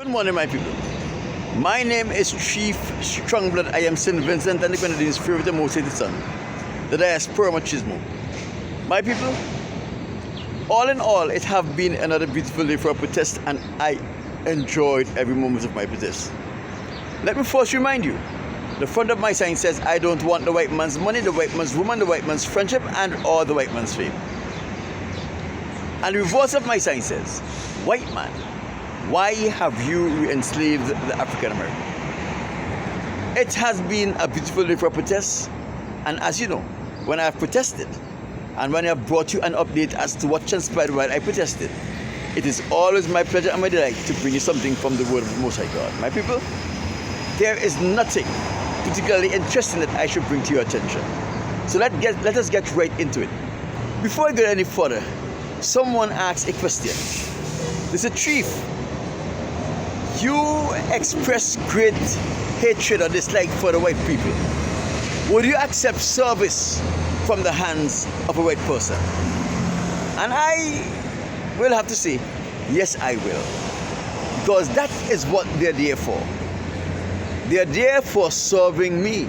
Good morning, my people. My name is Chief Strongblood. I am St. Vincent and the Grenadines' favorite and most hated son, the diaspora machismo. My people, all in all, it have been another beautiful day for a protest, and I enjoyed every moment of my protest. Let me first remind you, the front of my sign says, I don't want the white man's money, the white man's woman, the white man's friendship, and or the white man's fame. And the reverse of my sign says, white man, why have you enslaved the African American? It has been a beautiful day for a protest, and as you know, when I have protested, and when I have brought you an update as to what transpired while I protested, it is always my pleasure and my delight to bring you something from the word of the Most High God. My people, there is nothing particularly interesting that I should bring to your attention. So let us get right into it. Before I go any further, someone asked a question. They said, Chief, you express great hatred or dislike for the white people. Would you accept service from the hands of a white person? And I will have to say, yes, I will. Because that is what they're there for. They're there for serving me.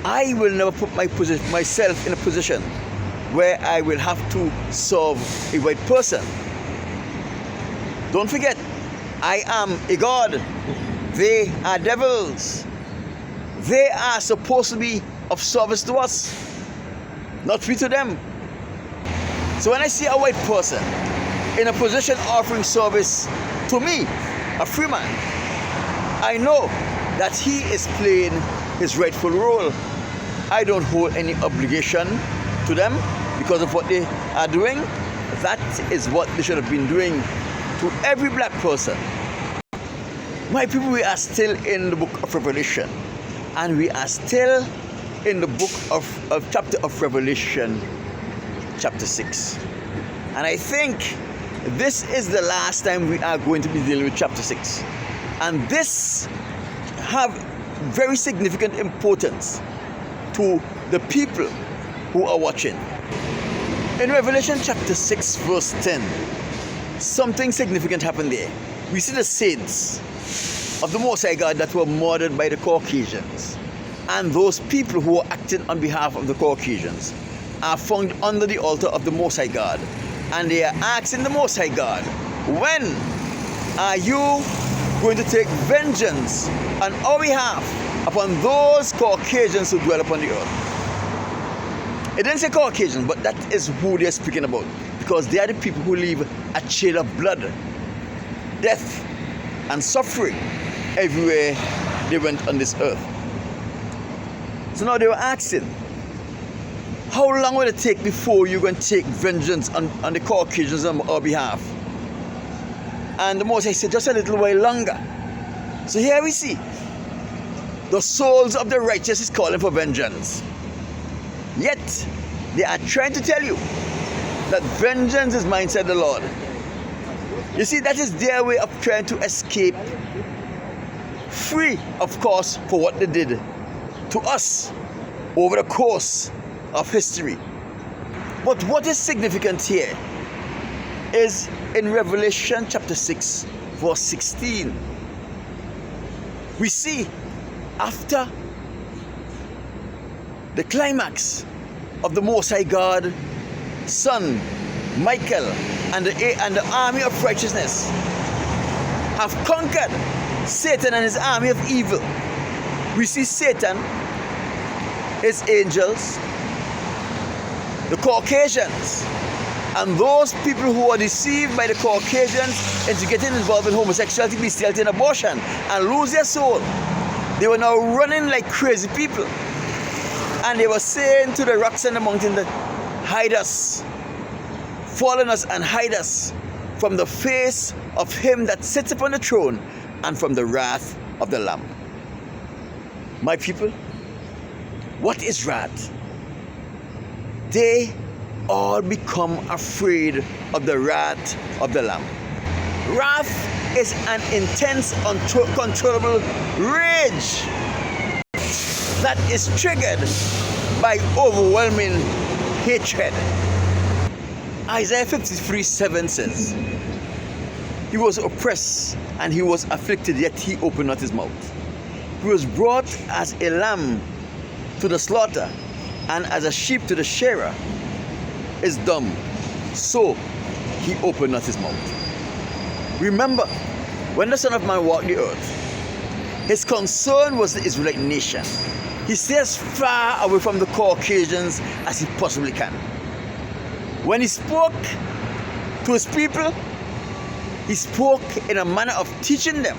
I will never put myself in a position where I will have to serve a white person. Don't forget, I am a God. They are devils. They are supposed to be of service to us, not we to them. So when I see a white person in a position offering service to me, a free man, I know that he is playing his rightful role. I don't hold any obligation to them because of what they are doing. That is what they should have been doing to every black person. My people, we are still in the book of Revelation, and we are still in the book of chapter of Revelation, chapter 6. And I think this is the last time we are going to be dealing with chapter 6. And this have very significant importance to the people who are watching. In Revelation chapter 6 verse 10, something significant happened there. We see the saints of the Most High God that were murdered by the Caucasians, and those people who are acting on behalf of the Caucasians are found under the altar of the Most High God, and they are asking the Most High God, when are you going to take vengeance on our behalf upon those Caucasians who dwell upon the earth? It didn't say Caucasians, but that is who they're speaking about, because they are the people who leave a trail of blood, death, and suffering everywhere they went on this earth. So now they were asking, how long will it take before you're going to take vengeance on the Caucasians on our behalf? And the Most High said, just a little while longer. So here we see, the souls of the righteous is calling for vengeance. Yet, they are trying to tell you that vengeance is mine, said the Lord. You see, that is their way of trying to escape, free, of course, for what they did to us over the course of history. But what is significant here is in Revelation chapter 6, verse 16. We see after the climax of the Most High God, Son, Michael, and the army of righteousness have conquered Satan and his army of evil. We see Satan, his angels, the Caucasians, and those people who are deceived by the Caucasians into getting involved in homosexuality, bestiality, and abortion and lose their soul. They were now running like crazy people. And they were saying to the rocks and the mountain that, hide us, fall on us and hide us from the face of him that sits upon the throne and from the wrath of the Lamb. My people, what is wrath? They all become afraid of the wrath of the Lamb. Wrath is an intense, uncontrollable rage that is triggered by overwhelming hatred. Isaiah 53:7 says, He was oppressed and he was afflicted, yet he opened not his mouth. He was brought as a lamb to the slaughter, and as a sheep to the shearer is dumb, so he opened not his mouth. Remember, when the Son of Man walked the earth, his concern was the Israelite nation. He stayed as far away from the Caucasians as he possibly can. When he spoke to his people, he spoke in a manner of teaching them,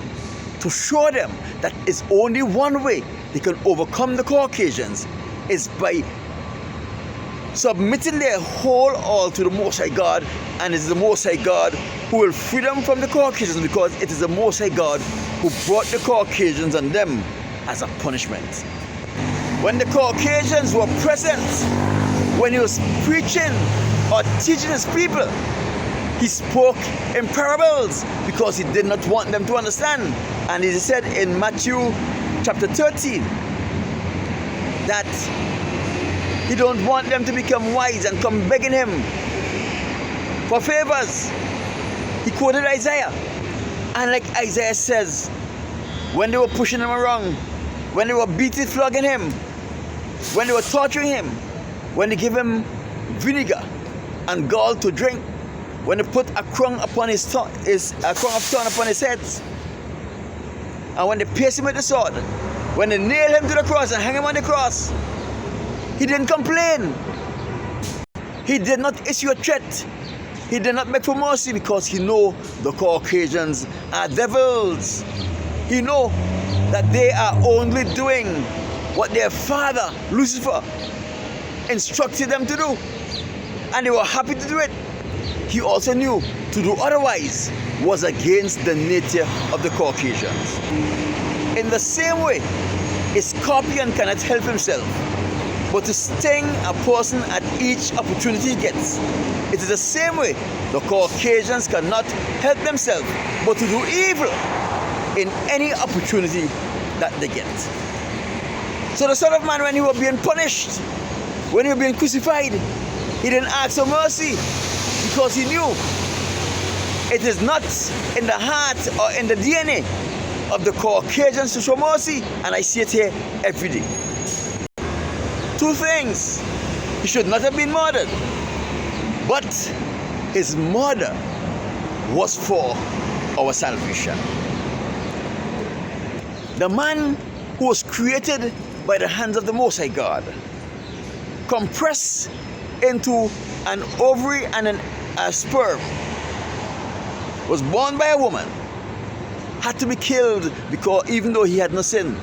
to show them that it's only one way they can overcome the Caucasians, is by submitting their whole all to the Most High God, and it's the Most High God who will free them from the Caucasians, because it is the Most High God who brought the Caucasians on them as a punishment. When the Caucasians were present, when he was preaching or teaching his people, he spoke in parables because he did not want them to understand. And he said in Matthew chapter 13 that he don't want them to become wise and come begging him for favors. He quoted Isaiah. And like Isaiah says, when they were pushing him around, when they were beating, flogging him, when they were torturing him, when they gave him vinegar and gall to drink, when they put a crown upon a crown of thorn upon his head, and when they pierced him with the sword, when they nailed him to the cross and hang him on the cross, he didn't complain. He did not issue a threat. He did not beg for mercy, because he know the Caucasians are devils. He know that they are only doing what their father, Lucifer, instructed them to do. And they were happy to do it. He also knew to do otherwise was against the nature of the Caucasians. In the same way, a scorpion cannot help himself but to sting a person at each opportunity he gets. It is the same way the Caucasians cannot help themselves but to do evil in any opportunity that they get. So the Son of Man, when he was being punished, when he was being crucified, he didn't ask for mercy, because he knew it is not in the heart or in the DNA of the Caucasians to show mercy, and I see it here every day. Two things: he should not have been murdered, but his murder was for our salvation. The man who was created by the hands of the Most High God, compressed into an ovary and a sperm, was born by a woman, had to be killed, because even though he had no sin,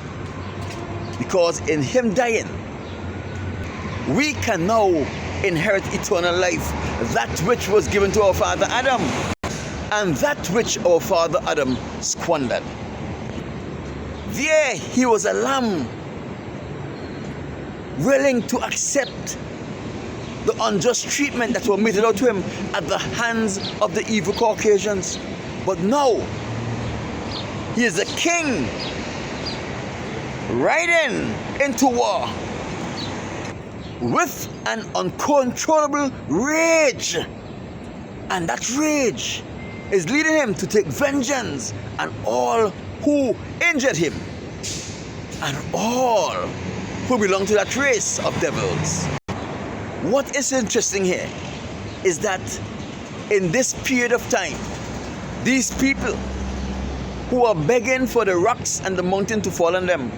because in him dying, we can now inherit eternal life, that which was given to our father Adam, and that which our father Adam squandered. There he was a lamb, willing to accept the unjust treatment that was meted out to him at the hands of the evil Caucasians. But now, he is a king, riding into war with an uncontrollable rage. And that rage is leading him to take vengeance on all who injured him and all who belong to that race of devils. What is interesting here is that in this period of time, these people who are begging for the rocks and the mountain to fall on them,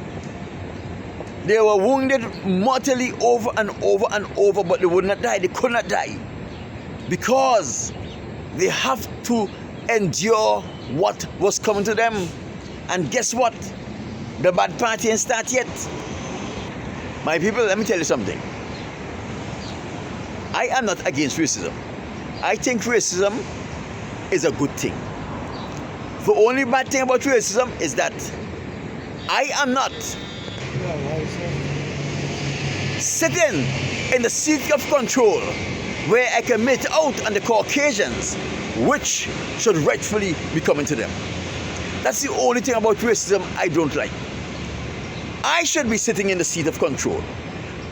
they were wounded mortally over and over and over, but they would not die. They could not die, because they have to endure what was coming to them. And guess what? The bad part ain't started yet. My people, let me tell you something. I am not against racism. I think racism is a good thing. The only bad thing about racism is that I am not sitting in the seat of control where I can mete out on the Caucasians, which should rightfully be coming to them. That's the only thing about racism I don't like. I should be sitting in the seat of control.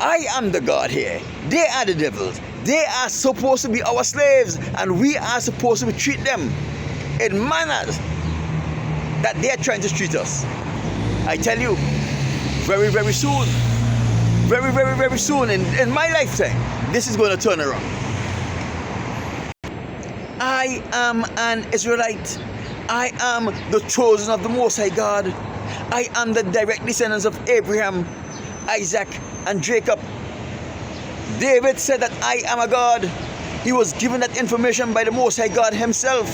I am the God here. They are the devils. They are supposed to be our slaves, and we are supposed to treat them in manners that they are trying to treat us. I tell you, very, very soon, very soon in my lifetime, this is going to turn around. I am an Israelite. I am the chosen of the Most High God. I am the direct descendants of Abraham, Isaac, and Jacob. David said that I am a God. He was given that information by the Most High God himself.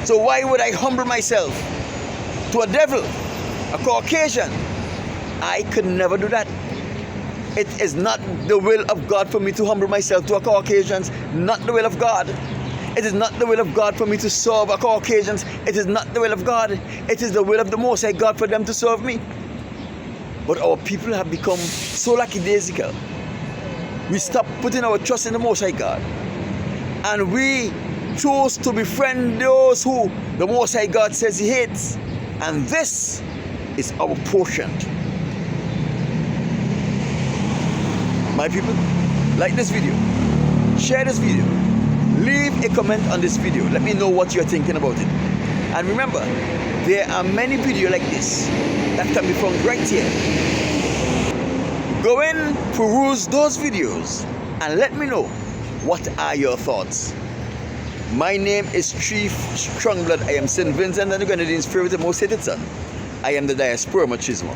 So why would I humble myself to a devil, a Caucasian? I could never do that. It is not the will of God for me to humble myself to a Caucasian. Not the will of God. It is not the will of God for me to serve a Caucasian. It is not the will of God. It is the will of the Most High God for them to serve me. But our people have become so lackadaisical. We stopped putting our trust in the Most High God. And we chose to befriend those who the Most High God says He hates. And this is our portion. My people, like this video, share this video, leave a comment on this video. Let me know what you're thinking about it. And remember, there are many videos like this that can be found right here. Go in, peruse those videos, and let me know what are your thoughts. My name is Chief Strongblood. I am St. Vincent and the Grenadines' favorite and most hated son. I am the diaspora machismo.